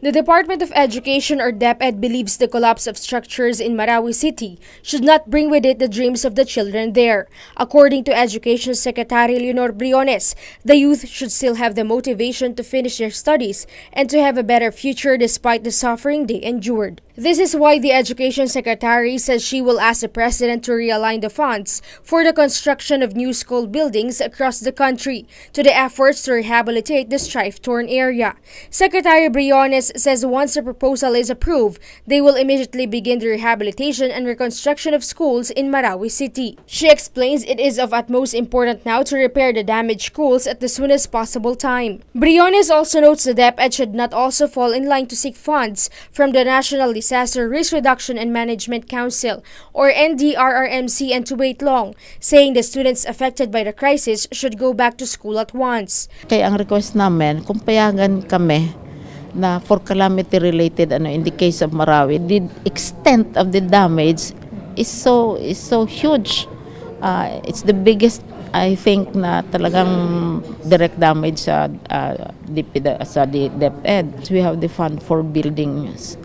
The Department of Education or DepEd believes the collapse of structures in Marawi City should not bring with it the dreams of the children there. According to Education Secretary Leonor Briones, the youth should still have the motivation to finish their studies and to have a better future despite the suffering they endured. This is why the Education Secretary says she will ask the President to realign the funds for the construction of new school buildings across the country to the efforts to rehabilitate the strife-torn area. Secretary Briones says once the proposal is approved, they will immediately begin the rehabilitation and reconstruction of schools in Marawi City. She explains it is of utmost importance now to repair the damaged schools at the soonest possible time. Briones also notes the DepEd should not also fall in line to seek funds from the National Disaster Risk Reduction and Management Council or NDRRMC and to wait long, saying the students affected by the crisis should go back to school at once. Kaya ang request namin, kung payagan kami na for calamity related in the case of Marawi, the extent of the damage is so huge. It's the biggest, I think, na talagang direct damage sa DepEd. We have the fund for buildings,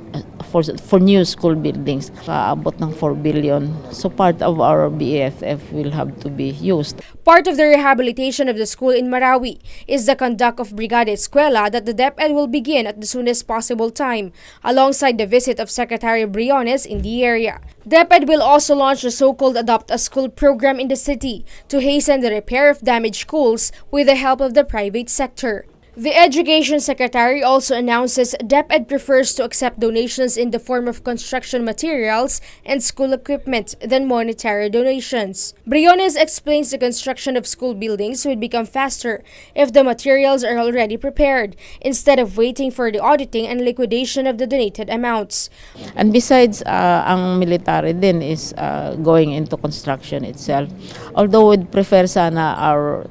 for new school buildings, kaabot ng 4 billion. So part of our BEFF will have to be used. Part of the rehabilitation of the school in Marawi is the conduct of Brigada Eskwela that the DepEd will begin at the soonest possible time, alongside the visit of Secretary Briones in the area. DepEd will also launch the so-called Adopt a School program in the city to hasten the repair of damaged schools with the help of the private sector. The Education Secretary also announces DepEd prefers to accept donations in the form of construction materials and school equipment than monetary donations. Briones explains the construction of school buildings would become faster if the materials are already prepared, instead of waiting for the auditing and liquidation of the donated amounts. And besides, ang military din is going into construction itself. Although we'd prefer sana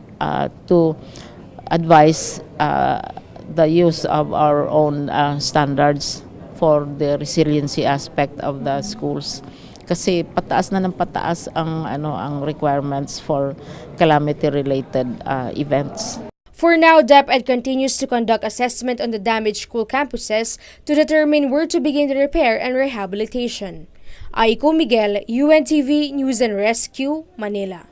to advise the use of our own standards for the resiliency aspect of the schools. Kasi pataas na ng pataas ang requirements for calamity-related events. For now, DepEd continues to conduct assessment on the damaged school campuses to determine where to begin the repair and rehabilitation. Aiko Miguel, UNTV News and Rescue, Manila.